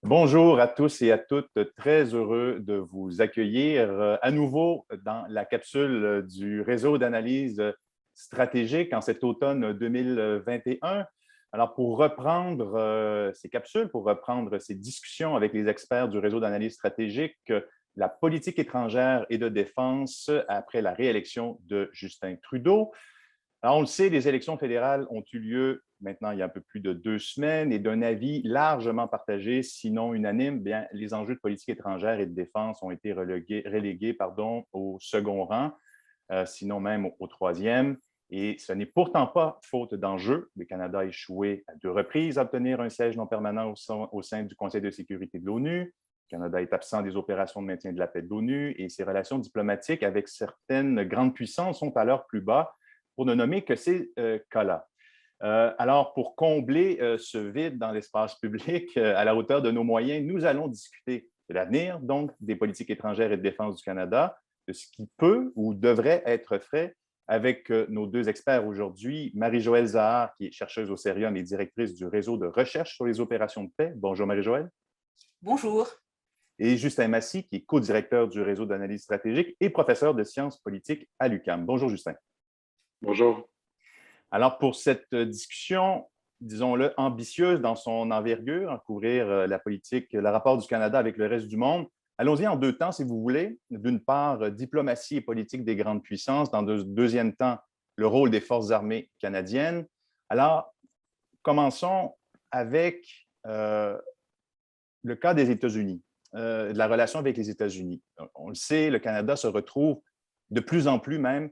Bonjour à tous et à toutes. Très heureux de vous accueillir à nouveau dans la capsule du réseau d'analyse stratégique en cet automne 2021. Alors, pour reprendre ces capsules, pour reprendre ces discussions avec les experts du réseau d'analyse stratégique, la politique étrangère et de défense après la réélection de Justin Trudeau. Alors, on le sait, les élections fédérales ont eu lieu maintenant il y a un peu plus de 2 semaines et d'un avis largement partagé, sinon unanime, bien, les enjeux de politique étrangère et de défense ont été relégués au second rang, sinon même au troisième. Et ce n'est pourtant pas faute d'enjeux. Le Canada a échoué à 2 reprises à obtenir un siège non permanent au sein du Conseil de sécurité de l'ONU. Le Canada est absent des opérations de maintien de la paix de l'ONU et ses relations diplomatiques avec certaines grandes puissances sont à leur plus bas, pour ne nommer que ces cas-là. Alors, pour combler ce vide dans l'espace public à la hauteur de nos moyens, nous allons discuter de l'avenir, donc, des politiques étrangères et de défense du Canada, de ce qui peut ou devrait être fait avec nos deux experts aujourd'hui. Marie-Joëlle Zahar, qui est chercheuse au Cerium et directrice du réseau de recherche sur les opérations de paix. Bonjour Marie-Joëlle. Bonjour. Et Justin Massy, qui est co-directeur du réseau d'analyse stratégique et professeur de sciences politiques à l'UQAM. Bonjour Justin. Bonjour. Alors, pour cette discussion, disons-le, ambitieuse dans son envergure, à couvrir la politique, le rapport du Canada avec le reste du monde, allons-y en deux temps, si vous voulez. D'une part, diplomatie et politique des grandes puissances. Dans le deuxième temps, le rôle des forces armées canadiennes. Alors, commençons avec le cas des États-Unis, de la relation avec les États-Unis. On le sait, le Canada se retrouve de plus en plus même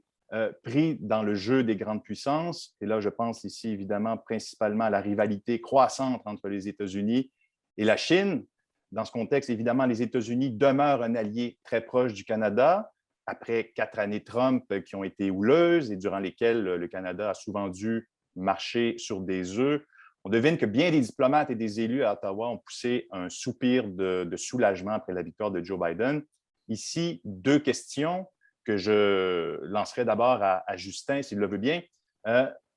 pris dans le jeu des grandes puissances. Et là, je pense ici évidemment principalement à la rivalité croissante entre les États-Unis et la Chine. Dans ce contexte, évidemment, les États-Unis demeurent un allié très proche du Canada, après 4 années Trump qui ont été houleuses et durant lesquelles le Canada a souvent dû marcher sur des œufs. On devine que bien des diplomates et des élus à Ottawa ont poussé un soupir de soulagement après la victoire de Joe Biden. Ici, deux questions que je lancerai d'abord à Justin, s'il le veut bien.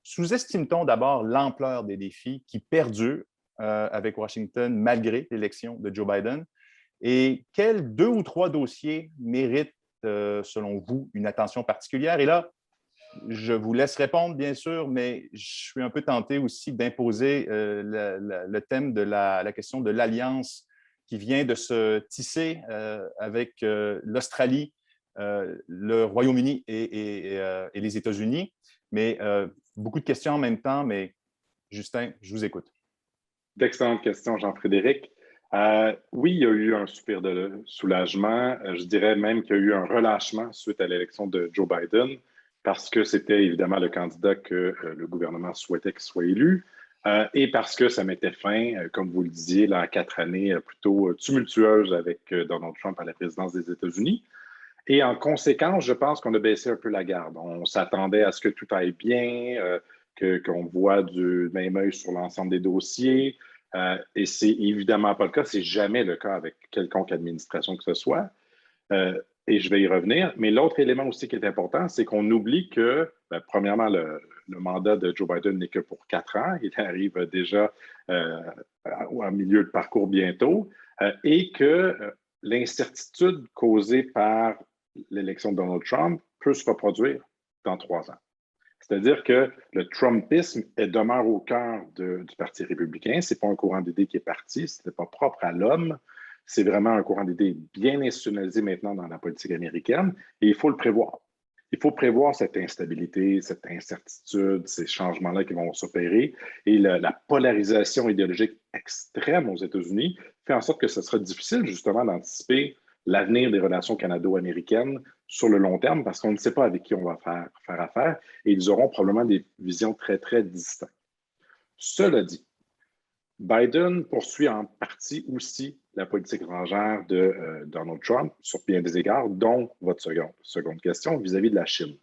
Sous-estime-t-on d'abord l'ampleur des défis qui perdurent avec Washington malgré l'élection de Joe Biden? Et quels 2 ou 3 dossiers méritent, selon vous, une attention particulière? Et là, je vous laisse répondre, bien sûr, mais je suis un peu tenté aussi d'imposer le thème de la question de l'alliance qui vient de se tisser avec l'Australie, le Royaume-Uni et les États-Unis. Mais beaucoup de questions en même temps, mais Justin, je vous écoute. D'excellentes questions, Jean-Frédéric. Oui, il y a eu un soupir de soulagement. Je dirais même qu'il y a eu un relâchement suite à l'élection de Joe Biden, parce que c'était évidemment le candidat que le gouvernement souhaitait qu'il soit élu, et parce que ça mettait fin, comme vous le disiez, là, à 4 années plutôt tumultueuses avec Donald Trump à la présidence des États-Unis. Et en conséquence, je pense qu'on a baissé un peu la garde. On s'attendait à ce que tout aille bien, qu'on voit du même œil sur l'ensemble des dossiers. Et c'est évidemment pas le cas. C'est jamais le cas avec quelconque administration que ce soit. Et je vais y revenir. Mais l'autre élément aussi qui est important, c'est qu'on oublie que, premièrement, le mandat de Joe Biden n'est que pour 4 ans. Il arrive déjà au milieu de parcours bientôt. Et que l'incertitude causée par l'élection de Donald Trump peut se reproduire dans 3 ans. C'est-à-dire que le Trumpisme demeure au cœur du Parti républicain. Ce n'est pas un courant d'idées qui est parti, ce n'est pas propre à l'homme. C'est vraiment un courant d'idées bien institutionnalisé maintenant dans la politique américaine et il faut le prévoir. Il faut prévoir cette instabilité, cette incertitude, ces changements-là qui vont s'opérer. Et la polarisation idéologique extrême aux États-Unis fait en sorte que ce sera difficile justement d'anticiper l'avenir des relations canado-américaines sur le long terme parce qu'on ne sait pas avec qui on va faire affaire et ils auront probablement des visions très, très distinctes. Cela dit, Biden poursuit en partie aussi la politique étrangère de Donald Trump sur bien des égards, dont votre seconde question vis-à-vis de la Chine.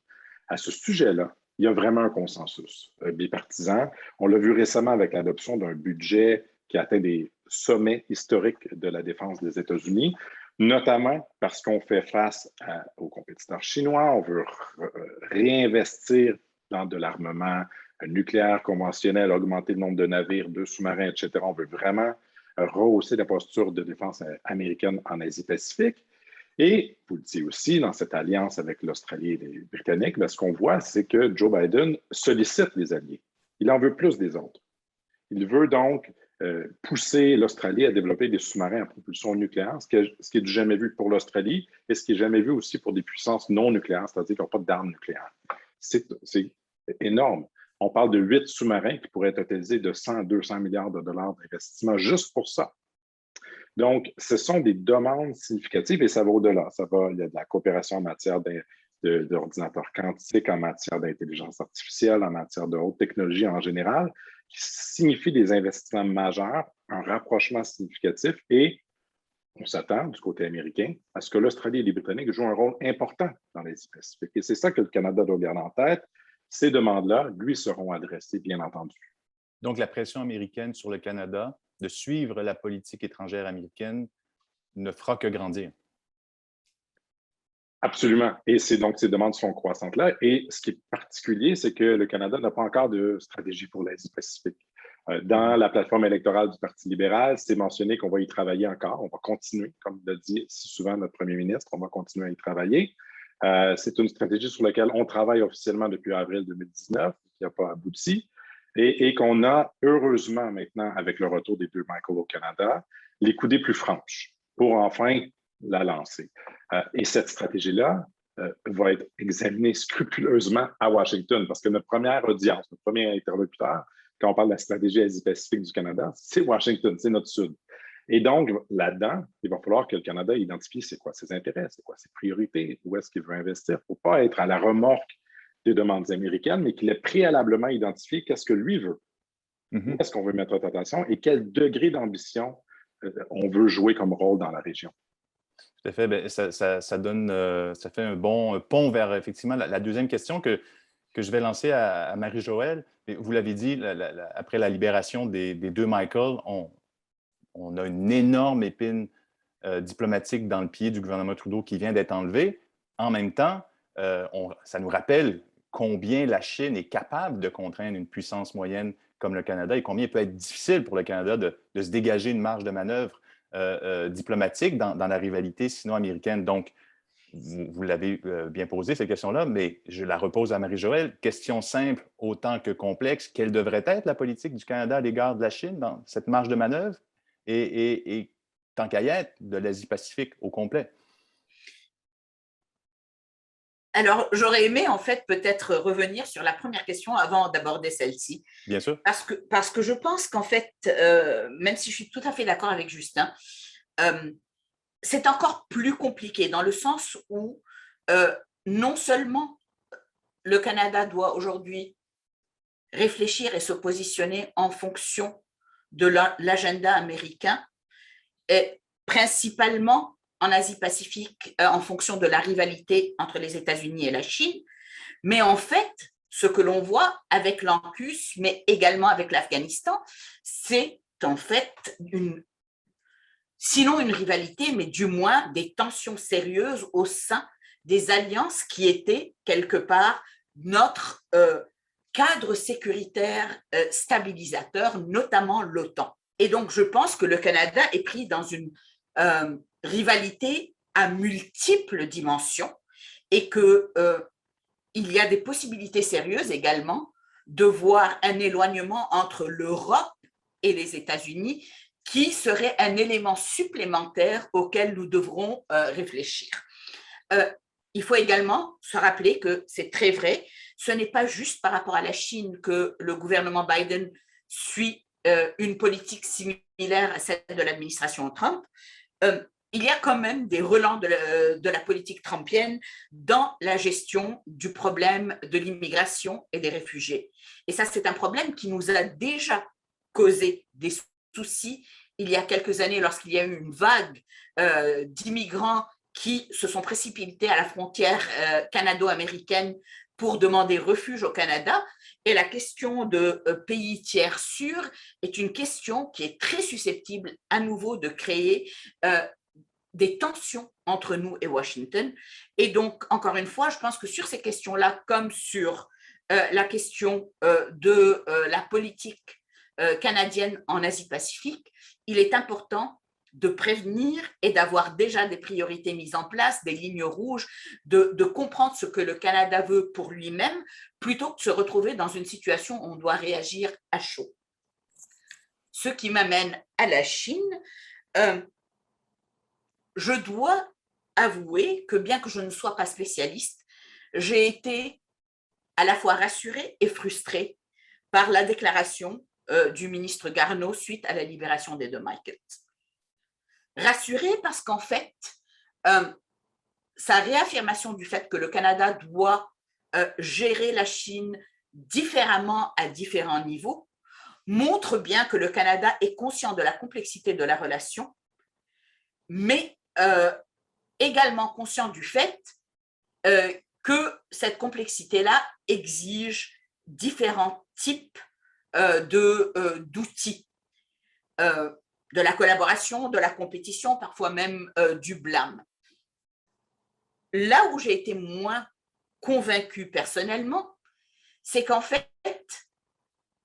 À ce sujet-là, il y a vraiment un consensus bipartisan. On l'a vu récemment avec l'adoption d'un budget qui atteint des sommets historiques de la défense des États-Unis, notamment parce qu'on fait face aux compétiteurs chinois, on veut réinvestir dans de l'armement nucléaire conventionnel, augmenter le nombre de navires, de sous-marins, etc. On veut vraiment rehausser la posture de défense américaine en Asie-Pacifique. Et, vous le dites aussi, dans cette alliance avec l'Australie et les Britanniques, ce qu'on voit, c'est que Joe Biden sollicite les alliés. Il en veut plus des autres. Il veut donc pousser l'Australie à développer des sous-marins à propulsion nucléaire, ce qui est du jamais vu pour l'Australie et ce qui est jamais vu aussi pour des puissances non nucléaires, c'est-à-dire qui n'ont pas d'armes nucléaires. C'est énorme. On parle de 8 sous-marins qui pourraient être utilisés de 100 à 200 milliards de dollars d'investissement juste pour ça. Donc, ce sont des demandes significatives et ça va au-delà. Il y a de la coopération en matière d'ordinateurs quantiques, en matière d'intelligence artificielle, en matière de haute technologie en général, qui signifie des investissements majeurs, un rapprochement significatif et on s'attend du côté américain à ce que l'Australie et les Britanniques jouent un rôle important dans l'Asie-Pacifique. Et c'est ça que le Canada doit garder en tête. Ces demandes-là, lui, seront adressées, bien entendu. Donc, la pression américaine sur le Canada de suivre la politique étrangère américaine ne fera que grandir. Absolument. Et donc, ces demandes sont croissantes là. Et ce qui est particulier, c'est que le Canada n'a pas encore de stratégie pour l'Asie-Pacifique. Dans la plateforme électorale du Parti libéral, c'est mentionné qu'on va y travailler encore. On va continuer, comme l'a dit si souvent notre premier ministre, on va continuer à y travailler. C'est une stratégie sur laquelle on travaille officiellement depuis avril 2019, qui n'a pas abouti, et qu'on a heureusement maintenant, avec le retour des deux Michael au Canada, les coudées plus franches pour enfin la lancer. Et cette stratégie-là va être examinée scrupuleusement à Washington, parce que notre première audience, notre premier interlocuteur, quand on parle de la stratégie Asie-Pacifique du Canada, c'est Washington, c'est notre Sud. Et donc, là-dedans, il va falloir que le Canada identifie c'est quoi ses intérêts, c'est quoi ses priorités, où est-ce qu'il veut investir, pour ne pas être à la remorque des demandes américaines, mais qu'il ait préalablement identifié qu'est-ce que lui veut, où est-ce qu'on veut mettre notre attention et quel degré d'ambition on veut jouer comme rôle dans la région. Tout à fait. Bien, ça donne, ça fait un bon pont vers effectivement la deuxième question que je vais lancer à Marie-Joëlle. Vous l'avez dit, après la libération des deux Michael, on a une énorme épine diplomatique dans le pied du gouvernement Trudeau qui vient d'être enlevée. En même temps, ça nous rappelle combien la Chine est capable de contraindre une puissance moyenne comme le Canada et combien il peut être difficile pour le Canada de se dégager une marge de manœuvre diplomatique dans la rivalité sino-américaine. Donc, vous l'avez bien posé, cette question-là, mais je la repose à Marie-Joëlle. Question simple autant que complexe. Quelle devrait être la politique du Canada à l'égard de la Chine dans cette marge de manœuvre et tant qu'à y être, de l'Asie-Pacifique au complet? Alors, j'aurais aimé en fait peut-être revenir sur la première question avant d'aborder celle-ci. Bien sûr. Parce que je pense qu'en fait, même si je suis tout à fait d'accord avec Justin, c'est encore plus compliqué dans le sens où non seulement le Canada doit aujourd'hui réfléchir et se positionner en fonction de l'agenda américain, et principalement en Asie-Pacifique en fonction de la rivalité entre les États-Unis et la Chine. Mais en fait, ce que l'on voit avec l'ANCUS, mais également avec l'Afghanistan, c'est en fait sinon une rivalité, mais du moins des tensions sérieuses au sein des alliances qui étaient quelque part notre cadre sécuritaire stabilisateur, notamment l'OTAN. Et donc, je pense que le Canada est pris dans une rivalité à multiples dimensions et qu'il y a des possibilités sérieuses également de voir un éloignement entre l'Europe et les États-Unis qui serait un élément supplémentaire auquel nous devrons réfléchir. Il faut également se rappeler que c'est très vrai, ce n'est pas juste par rapport à la Chine que le gouvernement Biden suit une politique similaire à celle de l'administration Trump. Il y a quand même des relents de la politique trumpienne dans la gestion du problème de l'immigration et des réfugiés. Et ça, c'est un problème qui nous a déjà causé des soucis il y a quelques années lorsqu'il y a eu une vague d'immigrants qui se sont précipités à la frontière canado-américaine pour demander refuge au Canada. Et la question de pays tiers sûrs est une question qui est très susceptible à nouveau de créer des tensions entre nous et Washington. Et donc, encore une fois, je pense que sur ces questions-là, comme sur la question de la politique canadienne en Asie-Pacifique, il est important de prévenir et d'avoir déjà des priorités mises en place, des lignes rouges, de comprendre ce que le Canada veut pour lui-même, plutôt que de se retrouver dans une situation où on doit réagir à chaud. Ce qui m'amène à la Chine. Je dois avouer que bien que je ne sois pas spécialiste, j'ai été à la fois rassurée et frustrée par la déclaration du ministre Garneau suite à la libération des deux Michaels. Rassurée parce qu'en fait, sa réaffirmation du fait que le Canada doit gérer la Chine différemment à différents niveaux montre bien que le Canada est conscient de la complexité de la relation, mais également conscient du fait que cette complexité-là exige différents types d'outils, de la collaboration, de la compétition, parfois même du blâme. Là où j'ai été moins convaincue personnellement, c'est qu'en fait,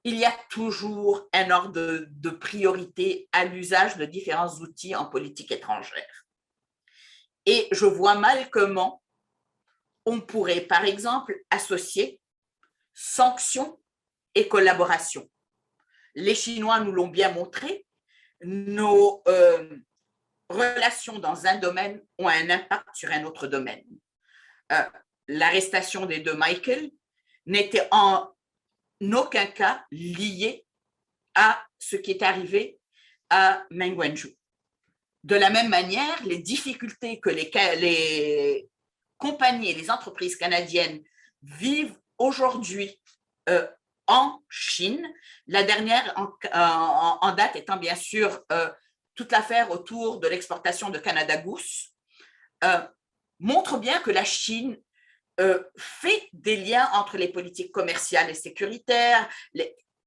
il y a toujours un ordre de priorité à l'usage de différents outils en politique étrangère. Et je vois mal comment on pourrait, par exemple, associer sanctions et collaboration. Les Chinois nous l'ont bien montré, nos relations dans un domaine ont un impact sur un autre domaine. L'arrestation des deux Michael n'était en aucun cas liée à ce qui est arrivé à Meng Wanzhou. De la même manière, les difficultés que les compagnies et les entreprises canadiennes vivent aujourd'hui en Chine, la dernière en date étant bien sûr toute l'affaire autour de l'exportation de Canada Goose, montre bien que la Chine fait des liens entre les politiques commerciales et sécuritaires,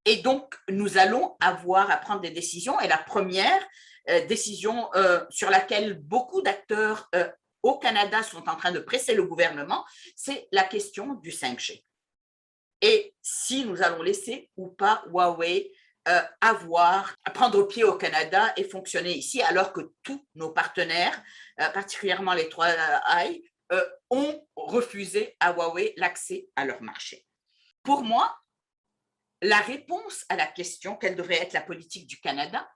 et donc nous allons avoir à prendre des décisions, et la première décision sur laquelle beaucoup d'acteurs au Canada sont en train de presser le gouvernement, c'est la question du 5G. Et si nous allons laisser ou pas Huawei prendre pied au Canada et fonctionner ici, alors que tous nos partenaires, particulièrement les 3I, ont refusé à Huawei l'accès à leur marché. Pour moi, la réponse à la question quelle devrait être la politique du Canada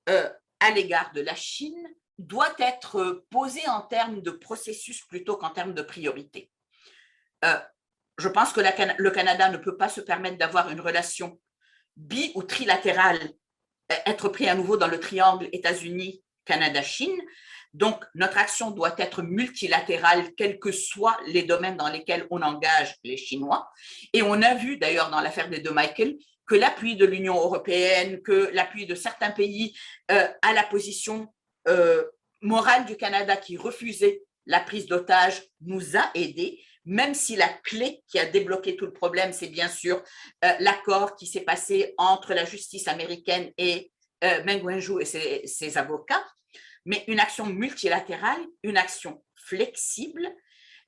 à l'égard de la Chine doit être posée en termes de processus plutôt qu'en termes de priorité. Je pense que le Canada ne peut pas se permettre d'avoir une relation bi- ou trilatérale, être pris à nouveau dans le triangle États-Unis, Canada-Chine. Donc, notre action doit être multilatérale, quels que soient les domaines dans lesquels on engage les Chinois. Et on a vu d'ailleurs dans l'affaire des deux Michael que l'appui de l'Union européenne, que l'appui de certains pays à la position morale du Canada qui refusait la prise d'otages nous a aidés, même si la clé qui a débloqué tout le problème, c'est bien sûr l'accord qui s'est passé entre la justice américaine et Meng Wanzhou et ses avocats. Mais une action multilatérale, une action flexible,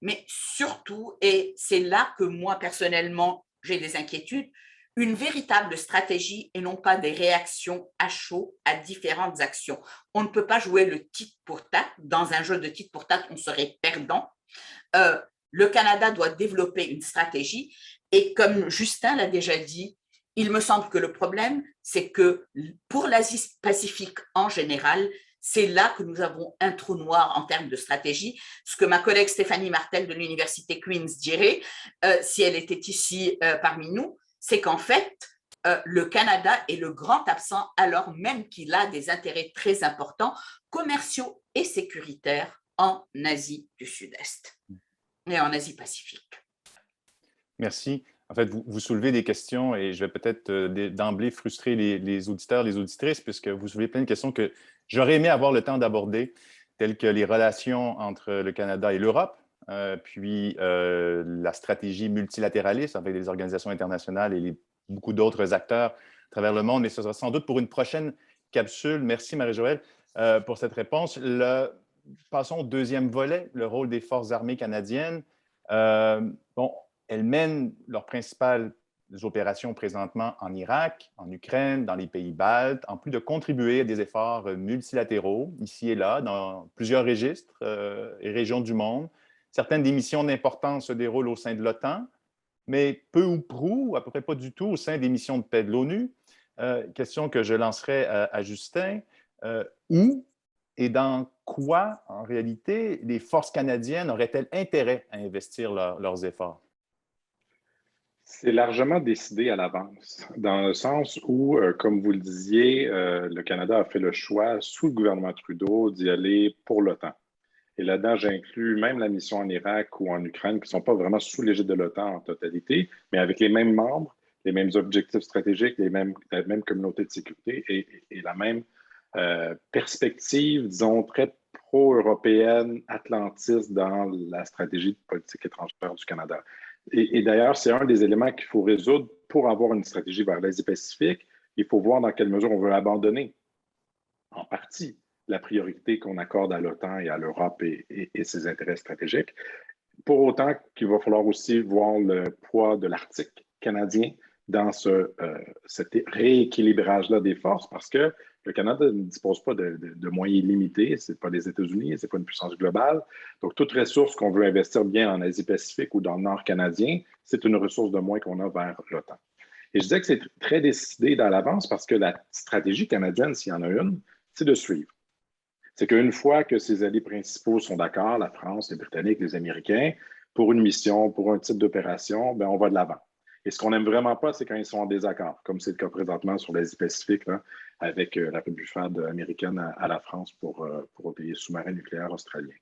mais surtout, et c'est là que moi personnellement j'ai des inquiétudes, une véritable stratégie et non pas des réactions à chaud à différentes actions. On ne peut pas jouer le tit pour tat. Dans un jeu de tit pour tat, on serait perdant. Le Canada doit développer une stratégie et comme Justin l'a déjà dit, il me semble que le problème, c'est que pour l'Asie-Pacifique en général, c'est là que nous avons un trou noir en termes de stratégie. Ce que ma collègue Stéphanie Martel de l'Université Queen's dirait, si elle était ici parmi nous, c'est qu'en fait, le Canada est le grand absent alors même qu'il a des intérêts très importants, commerciaux et sécuritaires en Asie du Sud-Est et en Asie-Pacifique. Merci. En fait, vous soulevez des questions et je vais peut-être d'emblée frustrer les auditeurs, les auditrices, puisque vous soulevez plein de questions que j'aurais aimé avoir le temps d'aborder, telles que les relations entre le Canada et l'Europe, puis la stratégie multilatéraliste avec les organisations internationales et beaucoup d'autres acteurs à travers le monde, mais ce sera sans doute pour une prochaine capsule. Merci Marie-Joëlle pour cette réponse. Passons au deuxième volet, le rôle des forces armées canadiennes. Bon, elles mènent leur principale des opérations présentement en Irak, en Ukraine, dans les pays baltes, en plus de contribuer à des efforts multilatéraux, ici et là, dans plusieurs registres et régions du monde. Certaines des missions d'importance se déroulent au sein de l'OTAN, mais peu ou prou, à peu près pas du tout, au sein des missions de paix de l'ONU. Question que je lancerai à Justin. Où et dans quoi, en réalité, les forces canadiennes auraient-elles intérêt à investir leurs efforts? C'est largement décidé à l'avance, dans le sens où, comme vous le disiez, le Canada a fait le choix, sous le gouvernement Trudeau, d'y aller pour l'OTAN. Et là-dedans, j'inclus même la mission en Irak ou en Ukraine, qui ne sont pas vraiment sous l'égide de l'OTAN en totalité, mais avec les mêmes membres, les mêmes objectifs stratégiques, la même communauté de sécurité et la même perspective, disons, très pro-européenne, atlantiste dans la stratégie de politique étrangère du Canada. Et d'ailleurs, c'est un des éléments qu'il faut résoudre pour avoir une stratégie vers l'Asie-Pacifique. Il faut voir dans quelle mesure on veut abandonner en partie la priorité qu'on accorde à l'OTAN et à l'Europe et ses intérêts stratégiques. Pour autant qu'il va falloir aussi voir le poids de l'Arctique canadien dans cet rééquilibrage-là des forces, parce que le Canada ne dispose pas de moyens limités, ce n'est pas les États-Unis, ce n'est pas une puissance globale. Donc, toute ressource qu'on veut investir bien en Asie-Pacifique ou dans le Nord canadien, c'est une ressource de moins qu'on a vers l'OTAN. Et je disais que c'est très décidé dans l'avance parce que la stratégie canadienne, s'il y en a une, c'est de suivre. C'est qu'une fois que ses alliés principaux sont d'accord, la France, les Britanniques, les Américains, pour une mission, pour un type d'opération, ben on va de l'avant. Et ce qu'on n'aime vraiment pas, c'est quand ils sont en désaccord, comme c'est le cas présentement sur l'Asie-Pacifique, avec la rebufade américaine à la France pour des sous-marins nucléaires australiens.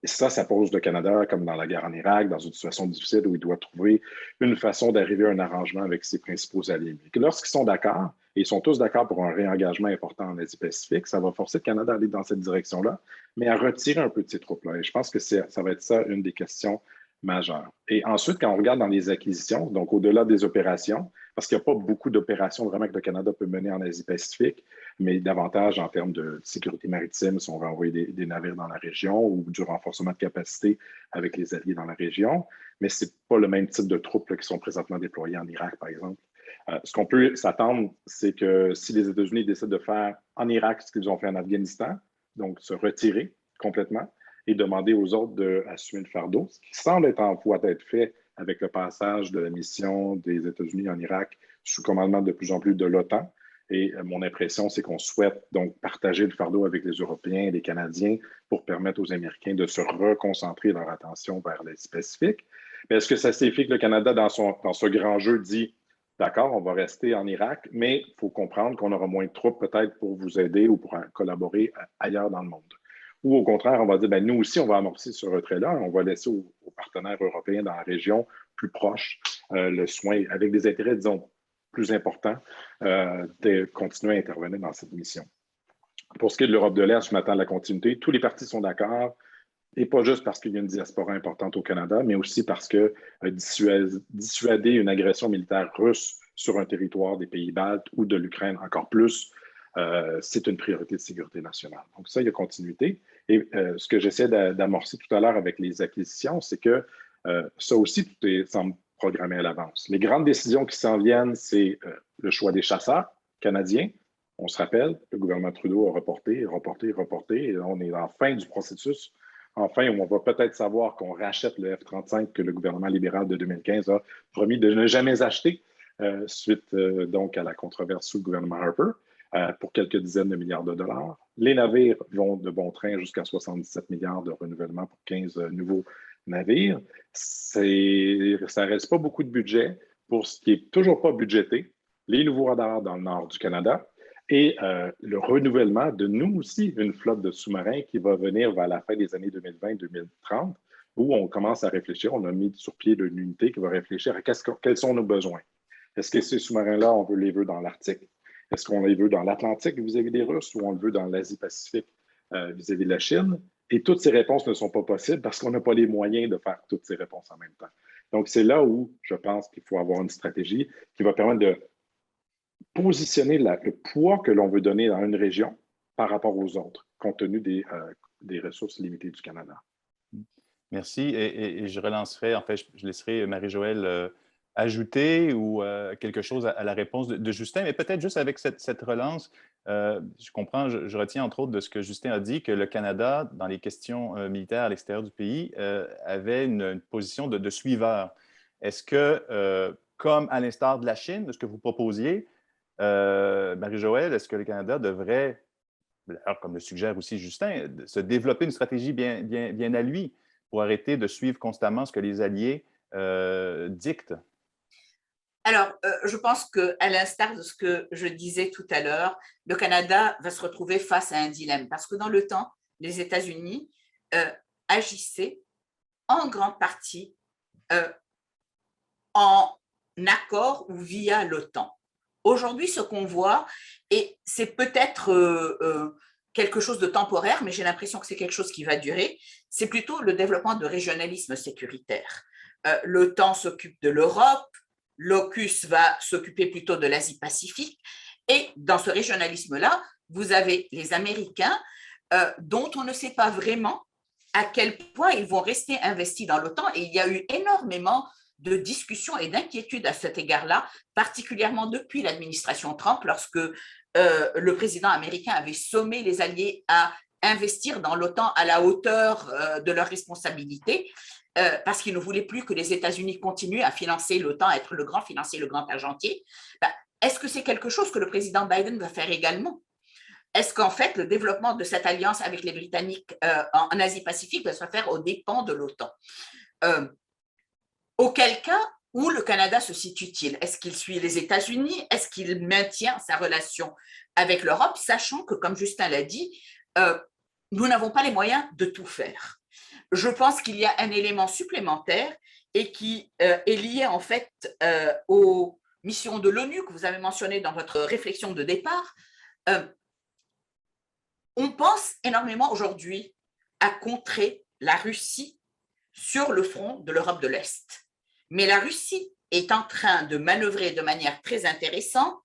Et ça pose le Canada, comme dans la guerre en Irak, dans une situation difficile où il doit trouver une façon d'arriver à un arrangement avec ses principaux alliés. Mais lorsqu'ils sont d'accord, et ils sont tous d'accord pour un réengagement important en Asie-Pacifique, ça va forcer le Canada à aller dans cette direction-là, mais à retirer un peu de ces troupes-là. Et je pense que ça va être ça une des questions majeures. Et ensuite, quand on regarde dans les acquisitions, donc au-delà des opérations, parce qu'il n'y a pas beaucoup d'opérations vraiment que le Canada peut mener en Asie-Pacifique, mais davantage en termes de sécurité maritime, si on veut envoyer des navires dans la région ou du renforcement de capacité avec les alliés dans la région. Mais ce n'est pas le même type de troupes là, qui sont présentement déployées en Irak, par exemple. Ce qu'on peut s'attendre, c'est que si les États-Unis décident de faire en Irak ce qu'ils ont fait en Afghanistan, donc se retirer complètement et demander aux autres d'assumer le fardeau, ce qui semble être en voie d'être fait avec le passage de la mission des États-Unis en Irak sous commandement de plus en plus de l'OTAN. Et mon impression, c'est qu'on souhaite donc partager le fardeau avec les Européens et les Canadiens pour permettre aux Américains de se reconcentrer leur attention vers l'Asie-Pacifique. Mais est-ce que ça signifie que le Canada, dans ce grand jeu, dit d'accord, on va rester en Irak, mais il faut comprendre qu'on aura moins de troupes peut-être pour vous aider ou pour collaborer ailleurs dans le monde? Ou au contraire, on va dire, ben, nous aussi, on va amorcer ce retrait-là, on va laisser aux partenaires européens dans la région plus proches le soin, avec des intérêts, disons, plus importants, de continuer à intervenir dans cette mission. Pour ce qui est de l'Europe de l'Est, je m'attends à la continuité. Tous les partis sont d'accord, et pas juste parce qu'il y a une diaspora importante au Canada, mais aussi parce que dissuader une agression militaire russe sur un territoire des pays baltes ou de l'Ukraine encore plus, c'est une priorité de sécurité nationale. Donc ça, il y a continuité. Et ce que j'essaie d'amorcer tout à l'heure avec les acquisitions, c'est que ça aussi, tout semble programmé à l'avance. Les grandes décisions qui s'en viennent, c'est le choix des chasseurs canadiens. On se rappelle, le gouvernement Trudeau a reporté, et on est en fin du processus. Enfin, on va peut-être savoir qu'on rachète le F-35 que le gouvernement libéral de 2015 a promis de ne jamais acheter, suite donc à la controverse sous le gouvernement Harper, pour quelques dizaines de milliards de dollars. Les navires vont de bon train jusqu'à 77 milliards de renouvellement pour 15 nouveaux navires. Ça ne reste pas beaucoup de budget pour ce qui n'est toujours pas budgété, les nouveaux radars dans le nord du Canada et le renouvellement de nous aussi, une flotte de sous-marins qui va venir vers la fin des années 2020-2030, où on commence à réfléchir. On a mis sur pied une unité qui va réfléchir à quels sont nos besoins. Est-ce que ces sous-marins-là, on les veut dans l'Arctique? Est-ce qu'on les veut dans l'Atlantique vis-à-vis des Russes ou on le veut dans l'Asie-Pacifique vis-à-vis de la Chine? Et toutes ces réponses ne sont pas possibles parce qu'on n'a pas les moyens de faire toutes ces réponses en même temps. Donc, c'est là où je pense qu'il faut avoir une stratégie qui va permettre de positionner le poids que l'on veut donner dans une région par rapport aux autres, compte tenu des ressources limitées du Canada. Merci. Et je relancerai, en fait, je laisserai Marie-Joëlle ajouter ou quelque chose à la réponse de Justin, mais peut-être juste avec cette relance, je comprends, je retiens entre autres de ce que Justin a dit, que le Canada, dans les questions militaires à l'extérieur du pays, avait une position de suiveur. Est-ce que, comme à l'instar de la Chine, de ce que vous proposiez, Marie-Joëlle, est-ce que le Canada devrait, comme le suggère aussi Justin, se développer une stratégie bien à lui pour arrêter de suivre constamment ce que les alliés dictent? Alors, je pense qu'à l'instar de ce que je disais tout à l'heure, le Canada va se retrouver face à un dilemme parce que dans le temps, les États-Unis agissaient en grande partie en accord ou via l'OTAN. Aujourd'hui, ce qu'on voit, et c'est peut-être quelque chose de temporaire, mais j'ai l'impression que c'est quelque chose qui va durer, c'est plutôt le développement de régionalisme sécuritaire. L'OTAN s'occupe de l'Europe, l'AUKUS va s'occuper plutôt de l'Asie-Pacifique, et dans ce régionalisme-là, vous avez les Américains dont on ne sait pas vraiment à quel point ils vont rester investis dans l'OTAN, et il y a eu énormément de discussions et d'inquiétudes à cet égard-là, particulièrement depuis l'administration Trump, lorsque le président américain avait sommé les alliés à investir dans l'OTAN à la hauteur de leurs responsabilités, parce qu'il ne voulait plus que les États-Unis continuent à financer l'OTAN, à être le grand financier, le grand argentier. Est-ce que c'est quelque chose que le président Biden va faire également? Est-ce qu'en fait, le développement de cette alliance avec les Britanniques en Asie-Pacifique va se faire aux dépens de l'OTAN? Auquel cas, où le Canada se situe-t-il? Est-ce qu'il suit les États-Unis? Est-ce qu'il maintient sa relation avec l'Europe, sachant que, comme Justin l'a dit, nous n'avons pas les moyens de tout faire. Je pense qu'il y a un élément supplémentaire et qui est lié en fait aux missions de l'ONU que vous avez mentionnées dans votre réflexion de départ. On pense énormément aujourd'hui à contrer la Russie sur le front de l'Europe de l'Est. Mais la Russie est en train de manœuvrer de manière très intéressante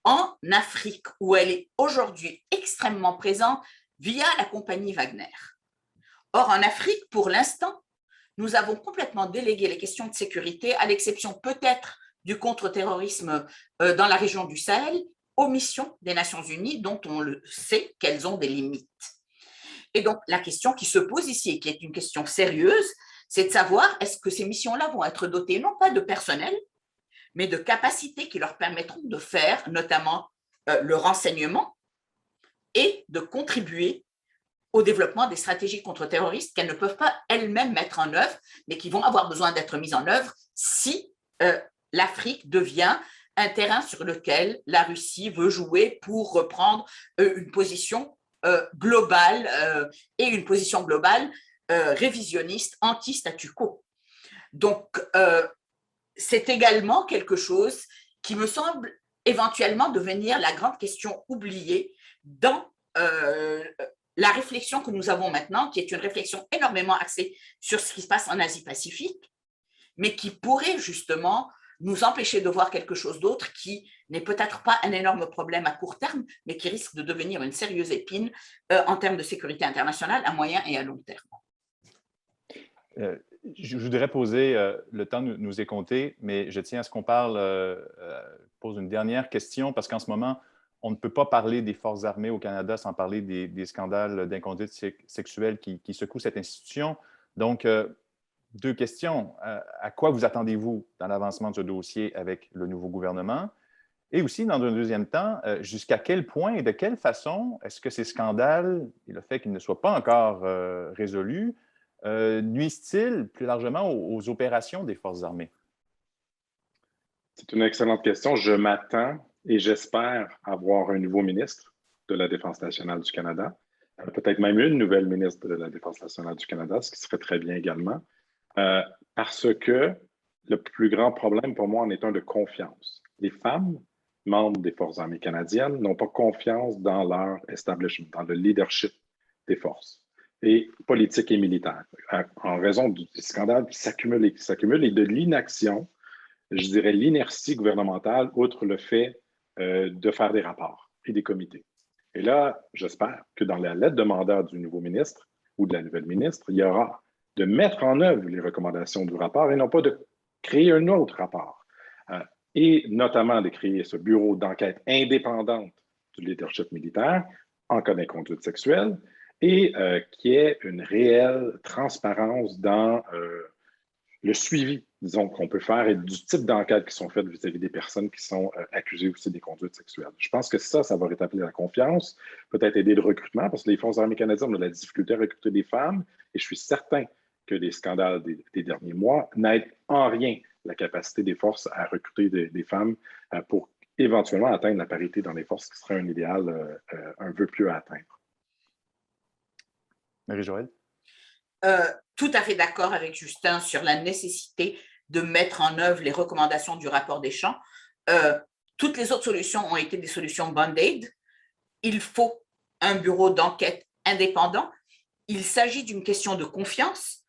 en Afrique, où elle est aujourd'hui extrêmement présente via la compagnie Wagner. Or, en Afrique, pour l'instant, nous avons complètement délégué les questions de sécurité, à l'exception peut-être du contre-terrorisme dans la région du Sahel, aux missions des Nations Unies, dont on le sait qu'elles ont des limites. Et donc, la question qui se pose ici, et qui est une question sérieuse, c'est de savoir est-ce que ces missions-là vont être dotées non pas de personnel, mais de capacités qui leur permettront de faire notamment le renseignement et de contribuer au développement des stratégies contre-terroristes qu'elles ne peuvent pas elles-mêmes mettre en œuvre, mais qui vont avoir besoin d'être mises en œuvre si l'Afrique devient un terrain sur lequel la Russie veut jouer pour reprendre une position globale et une position globale révisionniste anti-statu quo. Donc, c'est également quelque chose qui me semble éventuellement devenir la grande question oubliée dans la réflexion que nous avons maintenant, qui est une réflexion énormément axée sur ce qui se passe en Asie-Pacifique, mais qui pourrait justement nous empêcher de voir quelque chose d'autre qui n'est peut-être pas un énorme problème à court terme, mais qui risque de devenir une sérieuse épine en termes de sécurité internationale à moyen et à long terme. Je voudrais poser, le temps nous est compté, mais je tiens à ce qu'on pose une dernière question, parce qu'en ce moment, on ne peut pas parler des forces armées au Canada sans parler des scandales d'inconduite sexuelle qui secouent cette institution. Donc, deux questions. À quoi vous attendez-vous dans l'avancement de ce dossier avec le nouveau gouvernement? Et aussi, dans un deuxième temps, jusqu'à quel point et de quelle façon est-ce que ces scandales et le fait qu'ils ne soient pas encore résolus nuisent-ils plus largement aux opérations des forces armées? C'est une excellente question. Je m'attends et j'espère avoir un nouveau ministre de la Défense nationale du Canada, peut-être même une nouvelle ministre de la Défense nationale du Canada, ce qui serait très bien également, parce que le plus grand problème pour moi en est un de confiance. Les femmes, membres des Forces armées canadiennes, n'ont pas confiance dans leur establishment, dans le leadership des forces, et politique et militaire, en raison du scandale qui s'accumule et de l'inaction, je dirais l'inertie gouvernementale, outre le fait de faire des rapports et des comités. Et là, j'espère que dans la lettre de mandat du nouveau ministre ou de la nouvelle ministre, il y aura de mettre en œuvre les recommandations du rapport et non pas de créer un autre rapport et notamment de créer ce bureau d'enquête indépendante du leadership militaire en cas d'inconduite sexuelle et qui ait une réelle transparence dans le suivi, disons, qu'on peut faire et du type d'enquête qui sont faites vis-à-vis des personnes qui sont accusées aussi des conduites sexuelles. Je pense que ça va rétablir la confiance, peut-être aider le recrutement, parce que les Forces armées canadiennes ont de la difficulté à recruter des femmes, et je suis certain que les scandales des derniers mois n'aident en rien la capacité des forces à recruter des femmes pour éventuellement atteindre la parité dans les forces, qui serait un idéal un peu plus à atteindre. Marie-Joëlle? Tout à fait d'accord avec Justin sur la nécessité de mettre en œuvre les recommandations du rapport Deschamps. Toutes les autres solutions ont été des solutions band-aid. Il faut un bureau d'enquête indépendant. Il s'agit d'une question de confiance.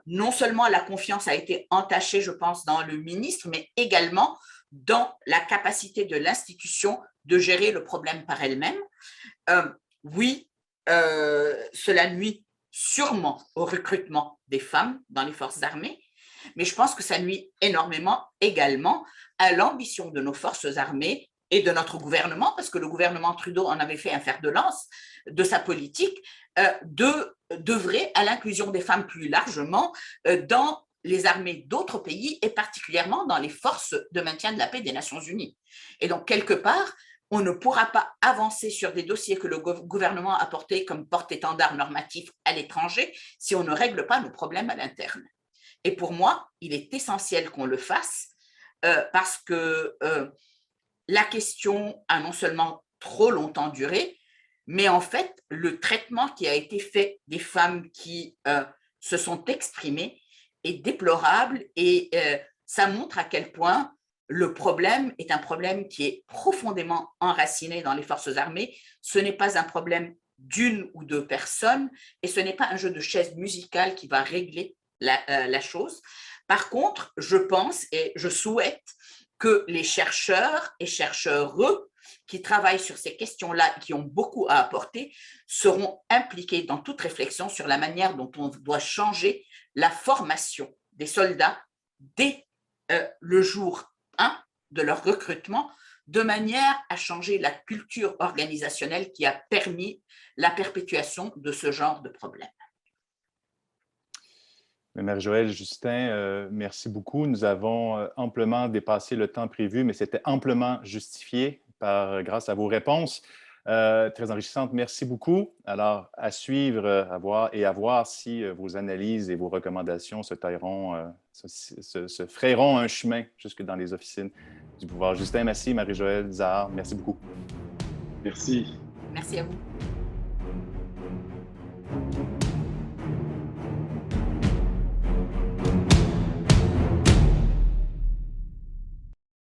Non seulement la confiance a été entachée, je pense, dans le ministre, mais également dans la capacité de l'institution de gérer le problème par elle-même. Oui, cela nuit sûrement au recrutement des femmes dans les forces armées, mais je pense que ça nuit énormément également à l'ambition de nos forces armées et de notre gouvernement, parce que le gouvernement Trudeau en avait fait un fer de lance de sa politique, d'œuvrer à l'inclusion des femmes plus largement dans les armées d'autres pays et particulièrement dans les forces de maintien de la paix des Nations Unies. Et donc, quelque part, on ne pourra pas avancer sur des dossiers que le gouvernement a portés comme porte-étendard normatif à l'étranger si on ne règle pas nos problèmes à l'interne. Et pour moi, il est essentiel qu'on le fasse parce que la question a non seulement trop longtemps duré, mais en fait, le traitement qui a été fait des femmes qui se sont exprimées est déplorable et ça montre à quel point le problème est un problème qui est profondément enraciné dans les forces armées. Ce n'est pas un problème d'une ou deux personnes et ce n'est pas un jeu de chaises musicales qui va régler la chose. Par contre, je pense et je souhaite que les chercheurs et chercheuses qui travaillent sur ces questions-là, qui ont beaucoup à apporter, seront impliqués dans toute réflexion sur la manière dont on doit changer la formation des soldats dès le jour 1 de leur recrutement, de manière à changer la culture organisationnelle qui a permis la perpétuation de ce genre de problème. Marie-Joëlle, Justin, merci beaucoup. Nous avons amplement dépassé le temps prévu, mais c'était amplement justifié grâce à vos réponses. Très enrichissantes. Merci beaucoup. Alors, à suivre, à voir si vos analyses et vos recommandations se frayeront un chemin jusque dans les officines du pouvoir. Justin, merci. Marie-Joëlle, Zahar, merci beaucoup. Merci. Merci à vous.